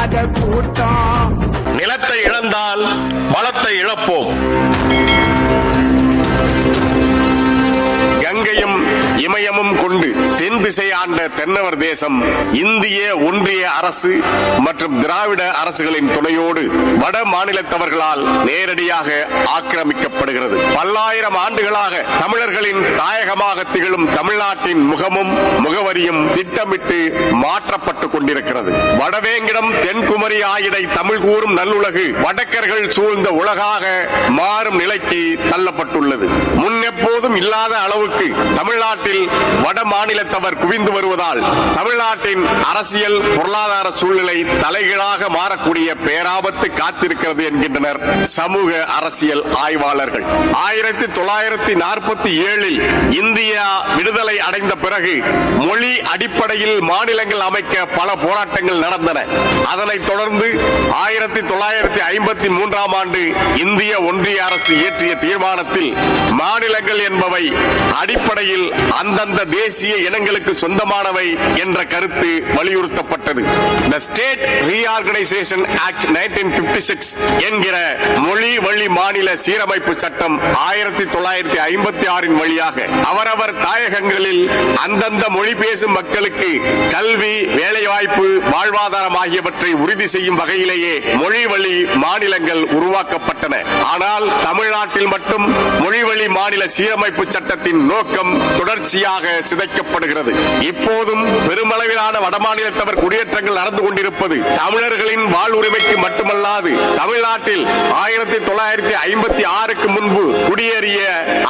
இல்லாத கூட்டம். நிலத்தை இழந்தால் வளத்தை இழப்போம். கங்கையும் இமயமும் கொண்டு தென் திசை ஆண்ட தென்னவர் தேசம் இந்திய ஒன்றிய அரசு மற்றும் திராவிட அரசுகளின் துணையோடு வட மாநிலத்தவர்களால் நேரடியாக ஆக்கிரமிக்கப்படுகிறது. பல்லாயிரம் ஆண்டுகளாக தமிழர்களின் தாயகமாக திகழும் தமிழ்நாட்டின் முகமும் முகவரியும் திட்டமிட்டு மாற்றப்பட்டுக் கொண்டிருக்கிறது. வடவேங்கிடம் தென்குமரி ஆயிடை தமிழ் கூறும் நல்லுலகு வடக்கர்கள் சூழ்ந்த உலகாக மாறும் நிலைக்கு தள்ளப்பட்டுள்ளது. முன்னெப்போதும் இல்லாத அளவுக்கு தமிழ்நாட்டில் வட மாநிலத்தவர் குவிந்து வருவதால் தமிழ்நாட்டின் அரசியல் பொருளாதார சூழ்நிலை தலைகீழாக மாறக்கூடிய பேராபத்து காத்திருக்கிறது என்கின்றனர் சமூக அரசியல் ஆய்வாளர்கள். 1947 இந்தியா விடுதலை அடைந்த பிறகு மொழி அடிப்படையில் மாநிலங்கள் அமைக்க பல போராட்டங்கள் நடந்தன. அதனைத் தொடர்ந்து 1953 ஆண்டு இந்திய ஒன்றிய அரசு இயற்றிய தீர்மானத்தில் மாநிலங்கள் என்பவை அடிப்படையில் அந்தந்த தேசிய இனங்களுக்கு சொந்தமானவை என்ற கருத்து வலியுறுத்தப்பட்டது. The State Reorganization Act 1956 என்கிற மொழி வழி மாநில சீரமைப்பு சட்டம் 1956 வழியாக அவரவர் தாயகங்களில் அந்தந்த மொழி பேசும் மக்களுக்கு கல்வி, வேலைவாய்ப்பு, வாழ்வாதாரம் ஆகியவற்றை உறுதி செய்யும் வகையிலேயே மொழி வழி மாநிலங்கள் உருவாக்கப்பட்டன. ஆனால் தமிழ்நாட்டில் மட்டும் மொழி வழி மாநில சீரமைப்பு சட்டத்தின் நோக்கம் தொடர்ச்சியாக சிதைக்கப்படுகிறது. இப்போதும் பெருமளவிலான வடமாநிலத்தவர் குடியேற்றங்கள் நடந்து கொண்டிருப்பது தமிழர்களின் வாழ்வுரிமைக்கு மட்டுமல்லாது தமிழ்நாட்டில் 1956க்கு முன்பு குடியேறிய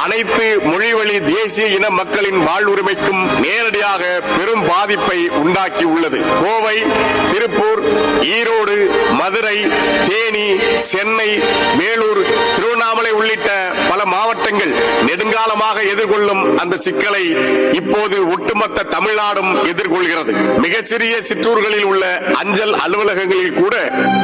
அனைத்து மொழிவழி தேசிய இன மக்களின் வாழ்வுரிமைக்கும் நேரடியாக பெரும் பாதிப்பை உண்டாக்கியுள்ளது. கோவை, திருப்பூர், ஈரோடு, மதுரை, தேனி, சென்னை, வேலூர், திருவண்ணாமலை உள்ளிட்ட பல மாவட்டங்கள் நெடுங்காலமாக எதிர்கொள்ளும் அந்த சிக்கலை இப்போது ஒட்டுமொத்த தமிழ்நாடும் எதிர்கொள்கிறது. மிக சிறிய சிற்றூர்களில் உள்ள அஞ்சல் அலுவலகங்களில் கூட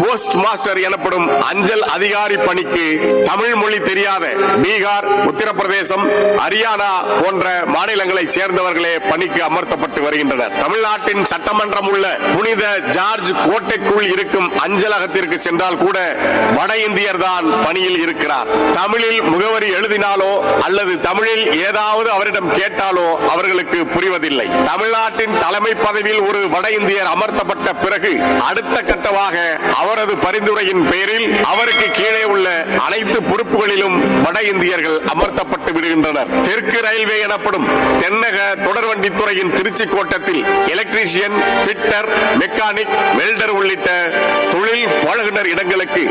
போஸ்ட் மாஸ்டர் எனப்படும் அஞ்சல் அதிகாரி பணிக்கு தமிழ் மொழி தெரியாத பீகார், உத்தரப்பிரதேசம், ஹரியானா போன்ற மாநிலங்களை சேர்ந்தவர்களே பணிக்கு அமர்த்தப்பட்டு வருகின்றனர். தமிழ்நாட்டின் சட்டமன்றம் உள்ள புனித ஜார்ஜ் கோட்டைக்குள் இருக்கும் அஞ்சலகத்திற்கு சென்றால் கூட வட இந்தியர் தான் பணியில் இருக்கிறார். தமிழில் முகவரி எழுதினாலோ அல்லது தமிழில் ஏதாவது அவரிடம் கேட்டாலோ அவர்களுக்கு புரிவதில்லை. தமிழ்நாட்டின் தலைமை பதவியில் ஒரு வட இந்தியர் அமர்த்தப்பட்ட பிறகு அடுத்த கட்டமாக அவரது பரிந்துரையின் பேரில் அவருக்கு கீழே உள்ள அனைத்து பொறுப்புகளிலும் வட இந்தியர்கள் அமர்த்தப்பட்டு விடுகின்றனர். தெற்கு ரயில்வே எனப்படும் தென்னக தொடர்வண்டித்துறையின் திருச்சி கோட்டத்தில் எலக்ட்ரீஷியன், பிட்டர், மெக்கானிக், வெல்டர் உள்ளிட்ட தொழில் பழகுனர் இடங்களுக்கு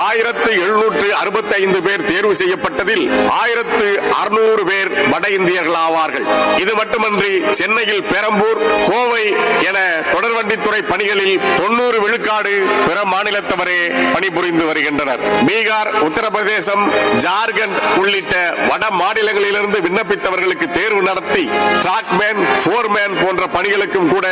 1765 பேர் தேர்வு செய்யப்பட்டதில் 1600 பேர் வட இந்தியர்கள் ஆவார்கள். இது மட்டுமன்றி சென்னையில் பெரம்பூர், கோவை என தொடர்வண்டித்துறை பணிகளில் 90 விழுக்காடு பிற மாநிலத்தவரே பணிபுரிந்து வருகின்றனர். பீகார், உத்தரப்பிரதேசம், ஜார்க்கண்ட் உள்ளிட்ட வட மாநிலங்களிலிருந்து விண்ணப்பித்தவர்களுக்கு தேர்வு நடத்தி டிராக்மேன், போர்மேன் போன்ற பணிகளுக்கும் கூட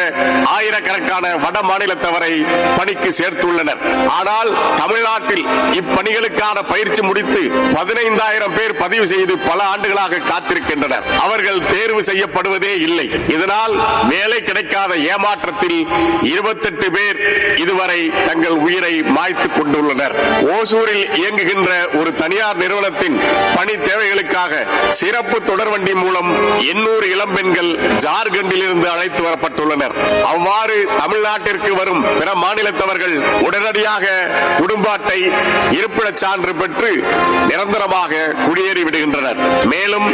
ஆயிரக்கணக்கான வட மாநிலத்தவரை பணிக்கு சேர்த்துள்ளனர். ஆனால் தமிழ்நாட்டில் இப்பணிகளுக்கான பயிற்சி முடித்து 15,000 பேர் பதிவு செய்து பல ஆண்டுகளாக காத்திருக்கின்றனர். அவர்கள் தேர்வு செய்யப்படுவதே இல்லை. இதனால் வேலை கிடைக்காத ஏமாற்றத்தில் 28 பேர் இதுவரை தங்கள் உயிரை மாய்த்துக் கொண்டுள்ளனர். ஓசூரில் இயங்குகின்ற ஒரு தனியார் நிறுவனத்தின் பணி தேவைகளுக்காக சிறப்பு தொடர்வண்டி மூலம் 800 இளம்பெண்கள் ஜார்க்கண்டில் இருந்து அழைத்து வரப்பட்டுள்ளனர். அவ்வாறு தமிழ்நாட்டிற்கு வரும் பிற மாநிலத்தவர்கள் உடனடியாக குடும்ப அட்டை, இருப்பிடச் சான்று பெற்று நிரந்தரமாக குடியேறி விடுகின்றனர். மேலும்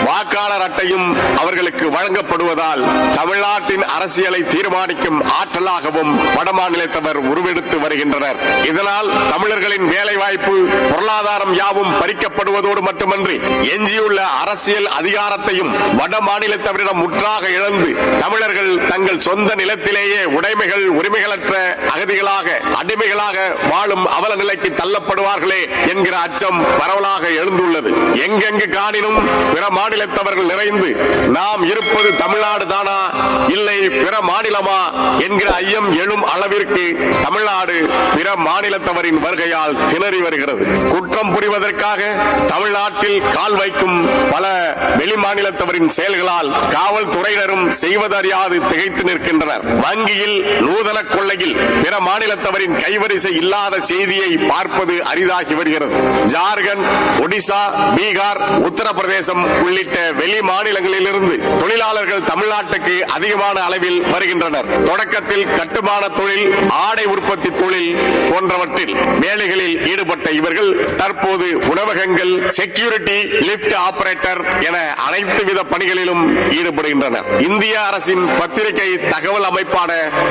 வாக்காளர் அட்டையும் அவர்களுக்கு வழங்கப்படுவதால் தமிழ்நாட்டின் அரசியலை தீர்மானிக்கும் ஆற்றலாகவும் வடமாநிலத்தவர் உருவெடுத்து வருகின்றனர். இதனால் தமிழர்களின் வேலைவாய்ப்பு, பொருளாதாரம் யாவும் பறிக்கப்படுவதோடு மட்டுமன்றி எஞ்சியுள்ள அரசியல் அதிகாரத்தையும் வட மாநிலத்தவரிடம் முற்றாக இழந்து தமிழர்கள் தங்கள் சொந்த நிலத்திலேயே உடைமைகள், உரிமைகளற்ற அகதிகளாக, அடிமைகளாக வாழும் அவல நிலைக்கு தள்ளப்படுவார்களே என்கிற அச்சம் பரவலாக எழுந்துள்ளது. எங்கெங்கு காணினும் பிற மாநிலத்தவர்கள் நிறைந்து நாம் இருப்பது தமிழ்நாடு தானா இல்லை பிற மாநிலமா என்கிற ஐயம் எழும் அளவிற்கு தமிழ்நாடு பிற மாநிலத்தவரின் வருகையால் திணறி வருகிறது. குற்றம் புரிவதற்காக தமிழ்நாட்டில் கால் வைக்கும் பல வெளி மாநிலத்தவரின் செயல்களால் காவல்துறையினரும் செய்வதறியாது திகைத்து நிற்கின்றனர். வங்கியில் நூதன கொள்ளையில் பிற மாநிலத்தவரின் கைவரிசை இல்லாத செய்தியை பார்ப்பது அரிதாகி வருகிறது. ஜார்க்கண்ட், ஒடிசா, பீகார், உத்தரப்பிரதேசம் உள்ளிட்ட வெளி மாநிலங்களிலிருந்து தொழிலாளர்கள் தமிழ்நாட்டுக்கு அதிகமான அளவில் வருகின்றனர். தொடக்கத்தில் கட்டுமான தொழில், ஆடை உற்பத்தி தொழில் போன்றவற்றில் வேலைகளில் ஈடுபட்ட இவர்கள் தற்போது உணவகங்கள், செக்யூரிட்டி, லிப்ட் ஆபரேட்டர் என அனைத்து வித பணிகளிலும் ஈடுபடுகின்றனர். இந்திய அரசின் பத்திரிகை தகவல் அமைப்பான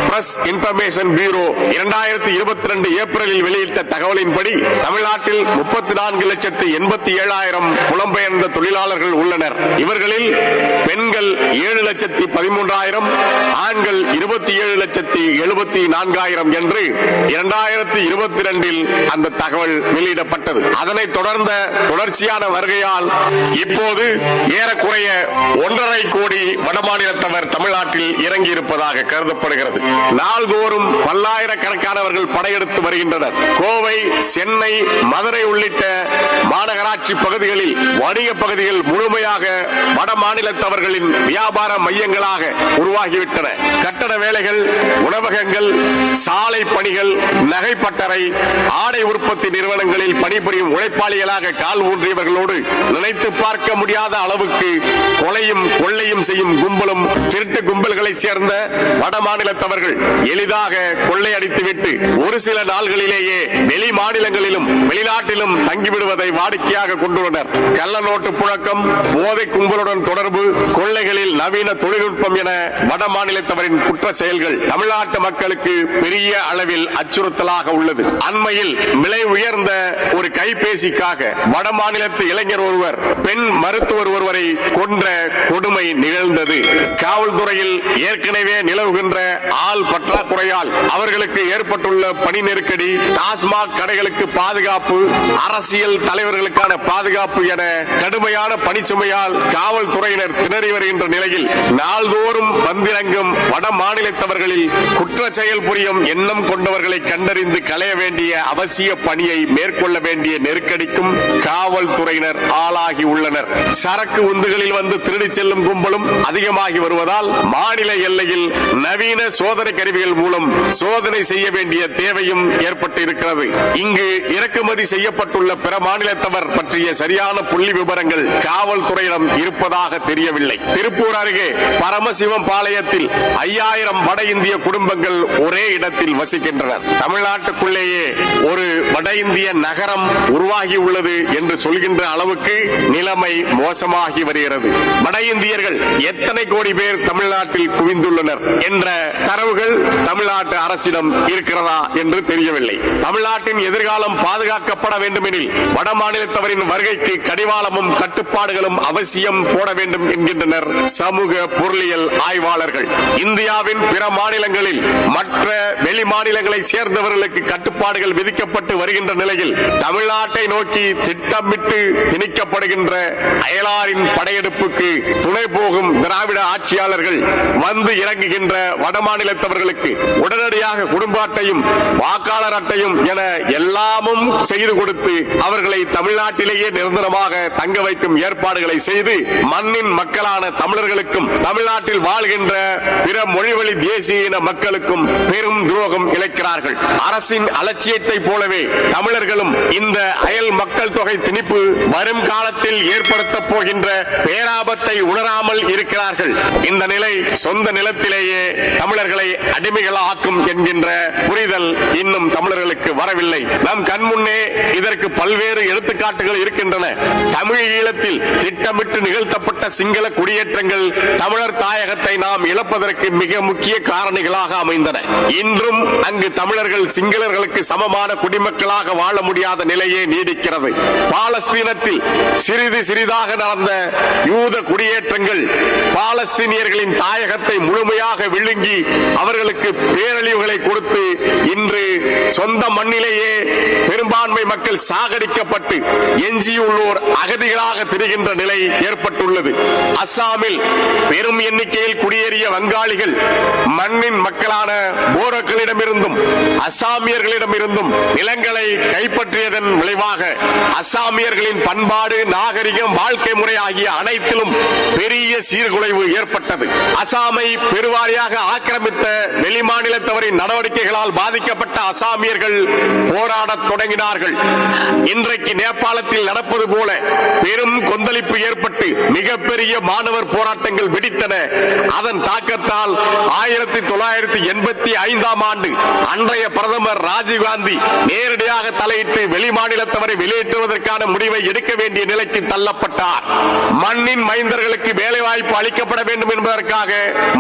பிரஸ் இன்ஃபர்மேஷன் பியூரோ 2022 ஏப்ரலில் வெளியிட்ட தகவலின்படி தமிழ்நாட்டில் 34,87,000 புலம்பெயர்ந்த தொழிலாளர்கள் உள்ளனர். இவர்களில் பெண்கள் 7,13,000, ஆண்கள் 27,74,000 என்று 2022 அந்த தகவல் வெளியிடப்பட்டது. அதனைத் தொடர்ந்த தொடர்ச்சியான வருகையால் இப்போது ஏறக்குறைய 1.5 கோடி வடமாநிலத்தவர் தமிழ்நாட்டில் இறங்கியிருப்பதாக கருதப்படுகிறது. நாள்தோறும் பல்லாயிரக்கணக்கானவர்கள் படையெடுத்து வருகின்றனர். கோவை, சென்னை, மதுரை உள்ளிட்ட மாநகராட்சி பகுதிகளில் வணிக பகுதிகள் முழுமையாக வட மாநிலத்தவர்களின் வியாபார மையங்களாக உருவாகிவிட்டன. கட்டட வேலைகள், உணவகங்கள், சாலை பணிகள், நகைப்பட்டறை, ஆடை உற்பத்தி நிறுவனங்களில் பணிபுரியும் உழைப்பாளிகளாக கால் ஊன்றியவர்களோடு நினைத்து பார்க்க முடியாத அளவுக்கு கொலையும் கொள்ளையும் செய்யும் கும்பலும் திருட்டு கும்பல்களை சேர்ந்த வட மாநிலத்தவர்கள் எளிதாக கொள்ளையடித்துவிட்டு ஒரு சில நாள்களிலேயே வெளி மாநிலங்களிலும் வெளிநாட்டிலும் தங்கிவிடுவதை வாடிக்கையாக கொண்டுள்ளனர். கள்ள நோட்டு புழக்கம், போதை கும்பலுடன் தொடர்பு, கொள்ளைகளில் நவீன தொழில்நுட்பம் என வட மாநிலத்தவரின் குற்ற செயல்கள் தமிழ்நாட்டு மக்களுக்கு பெரிய அளவில் அச்சுறுத்தலாக உள்ளது. அண்மையில் விலை உயர்ந்த ஒரு கைபேசிக்காக வட மாநிலத்து இளைஞர் ஒருவர் பெண் மருத்துவர் ஒருவரை கொன்ற கொடுமை நிகழ்ந்தது. காவல்துறையில் ஏற்கனவே நிலவுகின்ற ஆள் பற்றாக்குறையால் அவர்களுக்கு ஏற்பட்டுள்ள பணி நெருக்கடி, டாஸ்மாக் கடைகளுக்கு பாதுகாப்பு, அரசியல் தலைவர்களுக்கான பாதுகாப்பு என கடுமையான பணிச்சுமையால் காவல்துறையினர் திணறி வருகின்ற நிலையில் நாள்தோறும் வந்திறங்கும் வட மாநிலத்தவர்களில் குற்ற செயல் புரியும் எண்ணம் கொண்டவர்களை கண்டறிந்து களைய வேண்டிய அவசிய பணியை மேற்கொள்ள வேண்டிய நெருக்கடிக்கும் காவல்துறையினர் ஆளாகி உள்ளனர். சரக்கு உந்துகளில் வந்து திருடி செல்லும் கும்பலும் அதிகமாகி வருவதால் மாநில எல்லையில் நவீன சோதனை கருவிகள் மூலம் சோதனை செய்ய வேண்டிய தேவையும் ஏற்பட்டு இருக்கிறது. இங்கு இறக்குமதி செய்யப்பட்டுள்ள பிற மாநிலத்தவர் பற்றிய சரியான புள்ளி விவரங்கள் காவல்துறையிடம் இருப்பதாக தெரியவில்லை. திருப்பூர் அருகே பரமசிவம் பாளையத்தில் 5000 வட இந்திய குடும்பங்கள் ஒரே இடத்தில் வசிக்கின்றனர். தமிழ்நாட்டுக்குள்ளேயே ஒரு வட இந்திய நகரம் உருவாகி உள்ளது என்று சொல்கின்ற அளவுக்கு நிலைமை மோசமாகி வருகிறது. வட இந்தியர்கள் எத்தனை கோடி பேர் தமிழ்நாட்டில் குவிந்துள்ளனர் என்ற தரவுகள் தமிழ்நாட்டு அரசிடம் இருக்கிறதா என்று தெரியவில்லை. தமிழ்நாட்டின் எதிர்காலம் பாதுகாக்கப்பட வேண்டுமெனில் வட மாநிலத்தவரின் வருகைக்கு கடிவாளமும் கட்டுப்பாடுகளும் அவசியம் போட வேண்டும் என்கின்றனர் சமூக பொருளியல் ஆய்வாளர்கள். இந்தியாவின் பிற மாநிலங்களில் மற்ற வெளி மாநிலங்களை சேர்ந்தவர்களுக்கு கட்டுப்பாடுகள் விதிக்கப்பட்டு வருகின்ற நிலையில் தமிழ்நாட்டை நோக்கி திட்டமிட்டு திணிக்கப்படுகின்ற அயலாரின் படையெடுப்புக்கு துணை போகும் திராவிட ஆட்சியாளர்கள் வந்து இறங்குகின்ற வட மாநிலத்தவர்களுக்கு உடனடியாக குடும்ப அட்டையும் வாக்காளர் அட்டையும் என எல்லாமும் செய்து கொடுத்து அவர்களை தமிழ்நாட்டிலேயே நிரந்தரமாக தங்க வைக்கும் ஏற்பாடுகளை செய்து மண்ணின் மக்களான தமிழர்களுக்கும் தமிழ்நாட்டில் வாழ்கின்ற பிற மொழிவழி தேசிய இன மக்களுக்கும் பெரும் துரோகம் இழைக்கிறார்கள். அரசின் அலட்சியத்தை போலவே தமிழர்களும் இந்த அயல் மக்கள் தொகை திணிப்பு வரும் காலத்தில் ஏற்படுத்த போகின்ற பேராபத்தை உணராமல் இருக்கிறார்கள். இந்த நிலை சொந்த நிலத்திலேயே தமிழர்களை அடிமைகளாக்கும் என்கின்ற புரிதல் இன்னும் தமிழர்களுக்கு வரவில்லை. நம் கண்முன்னே இதற்கு பல்வேறு எடுத்துக்காட்டுகள் இருக்கின்றன. தமிழ் ஈழத்தில் திட்டமிட்டு நிகழ்த்தப்பட்ட சிங்கள குடியேற்றங்கள் தமிழர் தாயகத்தை நாம் இழப்பதற்கு மிக முக்கிய காரணிகளாக அமைந்தன. அமைந்தன. இன்றும் அங்கு தமிழர்கள் சிங்களர்களுக்கு சமமான குடிமக்களாக வாழ முடியாத நிலையே நீடிக்கிறது. பாலஸ்தீனத்தில் சிறிது சிறிதாக நடந்த யூத குடியேற்றங்கள் பாலஸ்தீனியர்களின் தாயகத்தை முழுமையாக விழுங்கி அவர்களுக்கு பேரழிவுகளை கொடுத்து இன்று சொந்த மண்ணிலேயே பெரும்பான்மை மக்கள் சாகடிக்கப்பட்டு எஞ்சியுள்ளோர் அகதிகளாக திரிகின்ற நிலை ஏற்பட்டுள்ளது. அஸ்ஸாமில் பெரும் எண்ணிக்கையில் குடியேறிய வங்காளிகள் மண்ணின் மக்களான போரோக்களிடமிருந்தும் அஸ்ஸாமியர்களிடமிருந்தும் நிலங்களை கைப்பற்றியதன் விளைவாக அஸ்ஸாமியர்களின் பண்பாடு, நாகரிகம், வாழ்க்கை முறை ஆகிய அனைத்திலும் பெரிய சீர்குலைவு ஏற்பட்டது. அஸ்ஸாமை பெருவாரியாக ஆக்கிரமித்த வெளிமாநிலத்தவரின் நடவடிக்கைகளால் பாதிக்கப்பட்ட அஸ்ஸாமியர்கள் போராடத் தொடங்கினார்கள். இன்றைக்கு நேபாளத்தில் நடப்பது போல பெரும் கொந்தளிப்பு ஏற்பட்டு மிகப்பெரிய மாணவர் போராட்டங்கள் வெடித்தன. அதன் தாக்கத்தால் 1985 ஆண்டு அன்றைய பிரதமர் ராஜீவ்காந்தி நேரடியாக தலையிட்டு வெளிமாநிலத்தவரை வெளியேற்றுவதற்கான முடிவை எடுக்க வேண்டிய நிலைக்கு தள்ளப்பட்டார். மண்ணின் மைந்தர்களுக்கு வேலைவாய்ப்பு அளிக்கப்பட வேண்டும் என்பதற்காக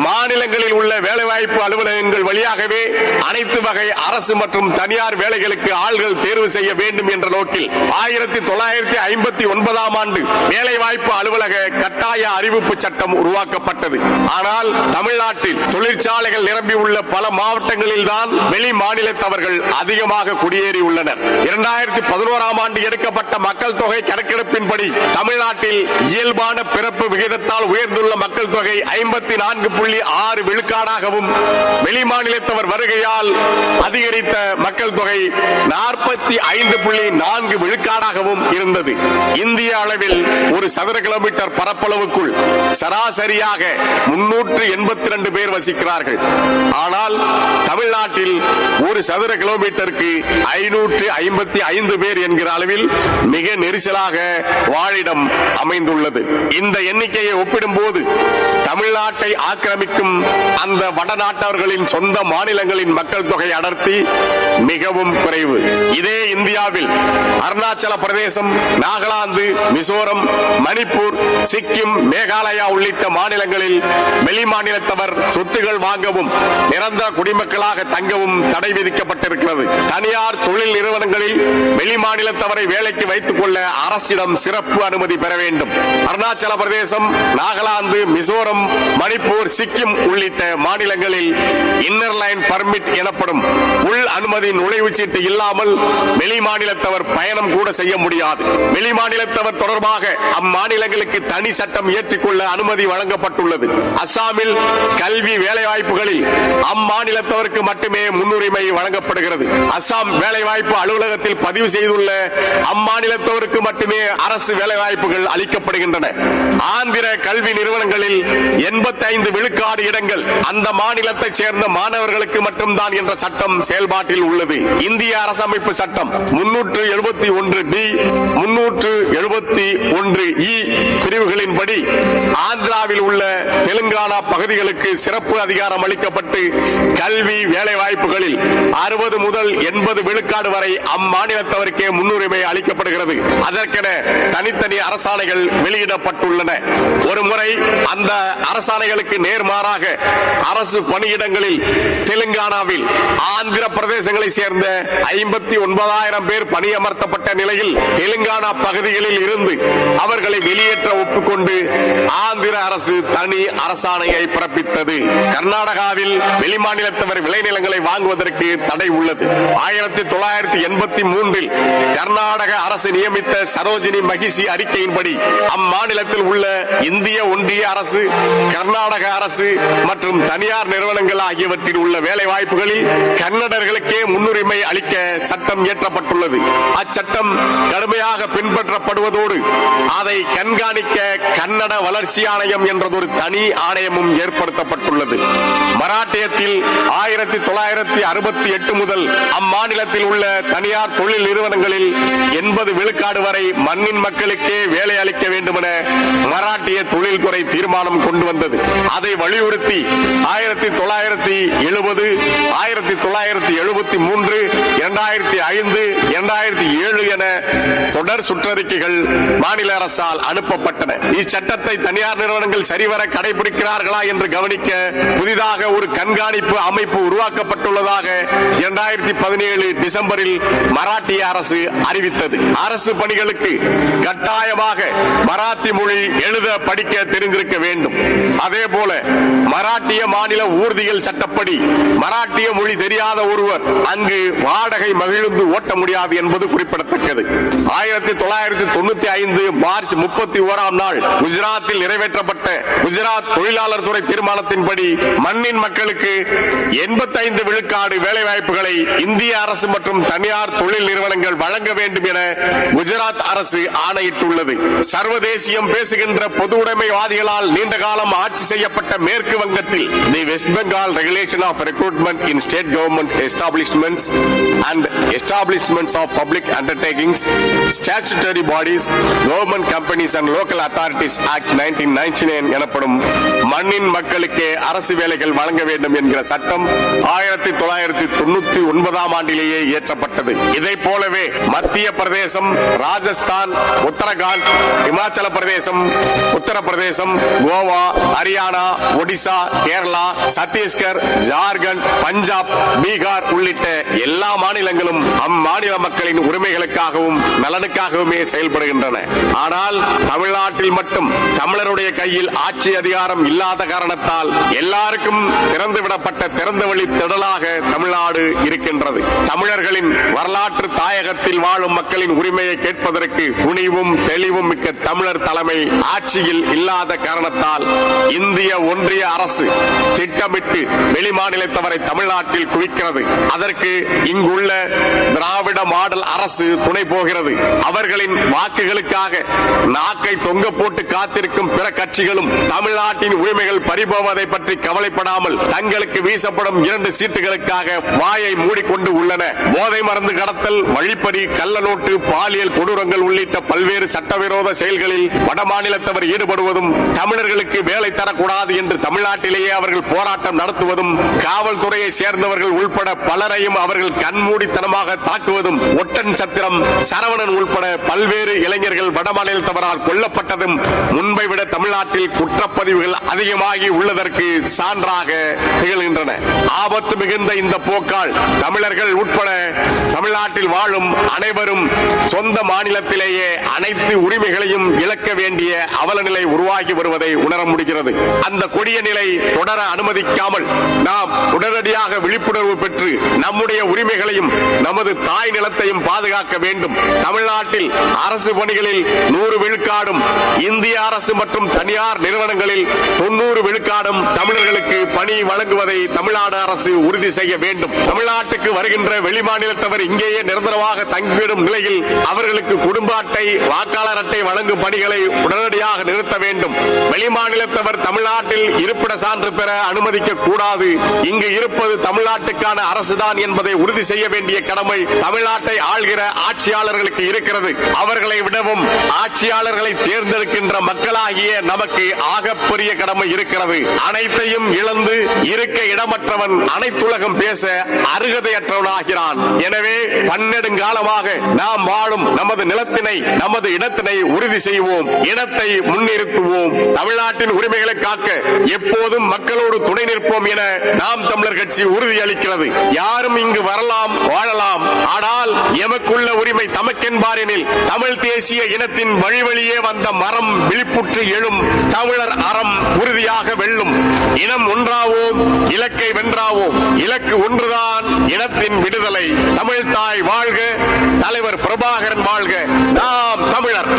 மாநிலங்களில் உள்ள வேலைவாய்ப்பு அலுவலகங்கள் வழியாகவே அனைத்து வகை அரசு மற்றும் தனியார் வேலைகளுக்கு ஆள்கள் தேர்வு செய்ய வேண்டும் என்ற நோக்கில் 1959 ஆண்டு வேலைவாய்ப்பு அலுவலக கட்டாய அறிவிப்பு சட்டம் உருவாக்கப்பட்டது. ஆனால் தமிழ்நாட்டில் தொழிற்சாலைகள் நிரம்பியுள்ள பல மாவட்டங்களில் தான் வெளி மாநிலத்தவர்கள் அதிகமாக குடியேறியுள்ளனர். 2011 ஆண்டு எடுக்கப்பட்ட மக்கள் தொகை கணக்கெடுப்பின்படி தமிழ்நாட்டில் இயல்பான பிறப்பு விகிதத்தால் உயர்ந்துள்ள மக்கள் தொகை 54.6 விழுக்காடாகவும் வெளிமாநிலத்தவர் வருகையால் அதிகரித்த மக்கள் தொகை 45.4 விழுக்காடாகவும் இருந்தது. இந்திய அளவில் ஒரு சதுர கிலோமீட்டர் பரப்பளவுக்குள் சராசரியாக 382 பேர் வசிக்கிறார்கள். ஆனால் தமிழ்நாட்டில் ஒரு சதுர கிலோமீட்டருக்கு 555 பேர் என்கிற அளவில் மிக நெரிசலாக வாழிடம் அமைந்துள்ளது. இந்த எண்ணிக்கையை ஒப்பிடும்போது தமிழ்நாட்டை ஆக்கிரமிக்கும் அந்த வடநாட்டவர்களின் சொந்த மாநிலங்களின் மக்கள் தொகை அடர்த்தி மிகவும் குறைவு. இதே இந்தியாவில் அருணாச்சல பிரதேசம், நாகாலாந்து, மிசோரம், மணிப்பூர், சிக்கிம், மேகாலயா உள்ளிட்ட மாநிலங்களில் வெளிமாநிலத்தவர் சொத்துகள் வாங்கவும் நிரந்தர குடிமக்களாக தங்கவும் தடை விதிக்கப்பட்டிருக்கிறது. தனியார் தொழில் நிறுவனங்களில் வெளிமாநிலத்தவரை வேலைக்கு வைத்துக் கொள்ள அரசிடம் சிறப்பு அனுமதி பெற வேண்டும். அருணாச்சல பிரதேசம், நாகாலாந்து, மிசோரம், மணிப்பூர், சிக்கிம் உள்ளிட்ட மாநிலங்களில் இன்னர் லைன் பர்மிட் எனப்படும் உள் அனுமதி நுழைவுச்சீட்டு இல்லாமல் வெளிமாநிலத்தவர் பயணம் கூட செய்ய முடியாது. வெளிமாநிலத்தவர் தொடர்பாக அம்மாநிலங்களுக்கு தனி சட்டம் ஏற்றுக்கொள்ள அனுமதி வழங்கப்பட்டுள்ளது. அஸ்ஸாமில் கல்வி வேலைவாய்ப்புகளில் அம்மாநிலத்தவருக்கு மட்டுமே முன்னுரிமை வழங்கப்படுகிறது. அஸ்ஸாம் வேலைவாய்ப்பு அலுவலகத்தில் பதிவு செய்துள்ள அம்மாநிலத்தவருக்கு மட்டுமே அரசு வேலைவாய்ப்புகள் அளிக்கப்படுகின்றன. ஆந்திர கல்வி நிறுவனங்களில் 85 விழுக்காடு இடங்கள் அந்த மாநிலத்தைச் சேர்ந்த மாணவர்களுக்கு மட்டும்தான் என்ற சட்டம் செயல்பாட்டில் உள்ளது. இந்திய அரசமைப்பு சட்டம் 371D, 371E பிரிவுகளின்படி ஆந்திராவில் உள்ள தெலுங்கானா பகுதிகளுக்கு சிறப்பு அதிகாரம் அளிக்கப்பட்டு கல்வி வேலைவாய்ப்புகளில் 60 முதல் 80 விழுக்காடு வரை அம்மாநிலத்தவருக்கே முன்னுரிமை அளிக்கப்படுகிறது. அதற்கென தனித்தனி அரசாணைகள் வெளியிடப்பட்டுள்ளன. ஒருமுறை அந்த அரசாணைகளுக்கு நேர்மாறாக அரசு பணியிடங்களில் தெலுங்கானாவில் ஆந்திர பிரதேசங்களை சேர்ந்த 59,000 பேர் பணியமர்த்தப்பட்ட நிலையில் தெலுங்கானா பகுதிகளில் இருந்து அவர்களை வெளியேற்ற ஒப்புக்கொண்டு ஆந்திர அரசு தனி அரசாணையை பிறப்பித்தது. கர்நாடகாவில் வெளிமாநிலத்தவர் விளைநிலங்களை வாங்குவதற்கு தடை உள்ளது. 1983 கர்நாடக அரசு நியமித்த சரோஜினி மகிஷி அறிக்கையின்படி அம்மாநிலத்தில் உள்ள இந்திய ஒன்றிய அரசு, கர்நாடக அரசு மற்றும் தனியார் நிறுவனங்கள் ஆகியவற்றில் உள்ள வேலை வாய்ப்புகளில் கன்னடர்களுக்கே முன்னுரிமை அளிக்க சட்டம் இயற்றப்பட்டுள்ளது. அச்சட்டம் கடுமையாக பின்பற்றப்படுவதோடு அதை கண்காணிக்க கன்னட வளர்ச்சி ஆணையம் என்றதொரு தனி ஆணையமும் ஏற்படுத்தப்பட்டுள்ளது. மராட்டியத்தில் 1968 முதல் அம்மாநிலத்தில் உள்ள தனியார் தொழில் நிறுவனங்களில் 80 விழுக்காடு வரை மண்ணின் மக்களுக்கே வேலை அளிக்க வேண்டும் என மராட்டிய தொழில்துறை தீர்மானம் கொண்டு வந்தது. அதை வலியுறுத்தி 1970, 1973, 2005, 2007 என தொடர் சுற்றறிக்கைகள் மாநில அரசால் அனுப்பப்பட்டன. இச்சட்டத்தை தனியார் நிறுவனங்கள் சரிவர கடைபிடிக்கிறார்களா என்று கவனிக்க புதிதாக ஒரு கண்காணிப்பு அமைப்பு உருவாக்கப்பட்டுள்ளதாக 2017 டிசம்பரில் மராட்டிய அரசு அறிவித்தது. அரசு பணிகளுக்கு கட்டாயமாக மராத்தி மொழி எழுத படிக்க தெரிந்திருக்க வேண்டும். அதேபோல மராட்டிய மாநில ஊர்திகள் சட்டப்படி மராட்டிய மொழி தெரியாத ஒருவர் அங்கு வாடகை மகிழ்ந்து ஓட்ட முடியாது என்பது குறிப்பிடத்தக்கது. 1995 மார்ச் 31ஆம் நாள் குஜராத்தில் நிறைவேற்றப்பட்ட குஜராத் தொழிலாளர் துறை தீர்மானத்தின்படி மண்ணின் மக்களுக்கு 85 விழுக்காடு வேலைவாய்ப்புகளை இந்திய அரசு மற்றும் தனியார் தொழில் நிறுவனங்கள் வழங்க வேண்டும் என குஜராத் அரசு ஆணையிட்டுள்ளது. சர்வதேசியம் பேசுகின்ற பொது உடைமைவாதிகளால் நீண்ட காலம் ஆட்சி செய்யப்பட்ட மேற்கு வங்கத்தில் the West Bengal regulation of recruitment in state government establishments and establishments of public undertakings, statutory bodies, government companies and local authorities act 1999 எனப்படும் மண்ணின் மக்களுக்கே அரசு வேலைகள் வழங்க வேண்டும் என்கிற சட்டம் 1999ஆம் ஆண்டிலேயே இயற்றப்பட்டது. இதை போலவே மத்திய பிரதேசம், ராஜஸ்தான், உத்தரகாண்ட், இமாச்சல பிரதேசம், உத்தரப்பிரதேசம், கோவா, ஹரியானா, ஒடிசா, கேரளா, சத்தீஸ்கர், ஜார்க்கண்ட், பஞ்சாப், பீகார் உள்ளிட்ட எல்லா மாநிலங்களும் அம்மாநில மக்களின் உரிமைகளுக்காகவும் நலனுக்காகவுமே செயல்படுகின்றன. ஆனால் தமிழ்நாட்டில் மட்டும் தமிழருடைய கையில் ஆட்சி அதிகாரம் இல்லாத காரணத்தால் எல்லாருக்கும் திறந்துவிடப்பட்ட திறந்தவெளி திடலாக தமிழ்நாடு இருக்கின்றது. தமிழர்களின் வரலாற்று தாயகத்தில் வாழும் மக்களின் உரிமையை கேட்பதற்கு துணிவும் தெளிவும் மிக்க தமிழர் தலைமை ஆட்சியில் இல்லாத காரணத்தால் இந்திய ஒன்றிய அரசு திட்டமிட்டு வெளிமாநிலத்தவரை தமிழ்நாட்டில் குவிக்கிறது. அதற்கு இங்குள்ள திராவிட மாடல் அரசு துணை போகிறது. அவர்களின் வாக்குகளுக்காக நாக்கை தொங்க போட்டு காத்திருக்கும் பிற கட்சிகளும் தமிழ்நாட்டின் உரிமைகள் பறிபோவதை பற்றி கவலைப்படாமல் தங்களுக்கு வீசப்படும் 2 சீட்டுகளுக்காக வாயை மூடிக்கொண்டு உள்ளன. போதை மருந்து கடத்தல், வழிப்பறி, கள்ள நோட்டு, பாலியல் கொடூரங்கள் உள்ளிட்ட பல்வேறு சட்டவிரோத செயல்களில் வடமாநிலத்தவர் ஈடுபடுவதும், தமிழர்களுக்கு வேலை தரக்கூடாது என்று தமிழ்நாட்டிலேயே அவர்கள் போராட்டம் நடத்துவதும், காவல்துறையை சேர்ந்தவர்கள் உள்பட பலரையும் அவர்கள் கண்மூடித்தனமாக தாக்குவதும், ஒட்டன் சத்திரம், சரவணன் உள்பட பல்வேறு இளைஞர்கள் வடமாநிலத்தவரால் கொல்லப்பட்டதும் முன்பை விட தமிழ்நாட்டில் குற்றப்பதிவுகள் அதிகமாகி உள்ளதற்கு சான்றாக திகழ்கின்றன. ஆபத்து மிகுந்த இந்த போக்கால் தமிழர்கள் உட்பட தமிழ்நாட்டில் வாழும் அனைவரும் சொந்த மாநிலத்திலேயே அனைத்து உரிமைகளையும் இழக்க வேண்டிய அவலநிலை உருவாகி வருவதை உணர முடிகிறது. அந்த கொடிய நிலை தொடர அனுமதிக்காமல் நாம் உடனடியாக விழிப்புணர்வு பெற்று நம்முடைய உரிமைகளையும் நமது தாய் நிலத்தையும் பாதுகாக்க வேண்டும். தமிழ்நாட்டில் அரசு பணிகளில் 100 விழுக்காடும், இந்திய அரசு மற்றும் தனியார் நிறுவனங்களில் 90 விழுக்காடும் தமிழர்களுக்கு பணி வழங்குவதை தமிழ்நாடு அரசு உறுதி செய்ய வேண்டும். தமிழ்நாட்டுக்கு வருகின்ற வெளிமாநிலத்தவர் இங்கேயே நிரந்தரமாக தங்கிவிடும் நிலையில் அவர்களுக்கு குடும்ப அட்டை, வாக்காளர் அட்டை வழங்கும் பணிகளை உடனடியாக நிறுத்த வேண்டும். வெளிமாநிலத்தவர் தமிழ்நாட்டில் இருப்பிட சான்று பெற அனுமதிக்க கூடாது. இங்கு இருப்பது தமிழ்நாட்டுக்கான அரசுதான் என்பதை உறுதி செய்ய வேண்டிய கடமை தமிழ்நாட்டை ஆள்கிற ஆட்சியாளர்களுக்கு இருக்கிறது. அவர்களை விடவும் ஆட்சியாளர்களை தேர்ந்தெடுக்கின்ற மக்களாகிய நமக்கு ஆகப்பெரிய கடமை இருக்கிறது. அனைத்தையும் இழந்து இருக்க இடமற்றவன் அனைத்துலகம் பேச அருகதையற்றவனாகிறான். எனவே பன்னெடுங்காலமாக நாம் வாழும் நமது நிலத்தினை, நமது இடத்தினை உறுதி செய்வோம். இனத்தை முன்னிறுத்துவோம். தமிழ்நாட்டின் உரிமைகளை காக்க எப்போதும் மக்களோடு துணை நிற்போம் என நாம் தமிழர் கட்சி உறுதியளிக்கிறது. யாரும் இங்கு வரலாம், வாழலாம். ஆனால் எமக்குள்ள உரிமை தமக்கென்பாரெனில் தமிழ் தேசிய இனத்தின் வழி வழியே வந்த மரம் விழிப்புற்று எழும். தமிழர் அறம் உறுதியாக வெல்லும். இனம் ஒன்றாவோம், இலக்கை வென்றாவோம். இலக்கு ஒன்றுதான், இனத்தின் விடுதலை. தமிழ் தாய் வாழ்க, தலைவர் பிரபாகரன் வாழ்க. நாம் தமிழர்.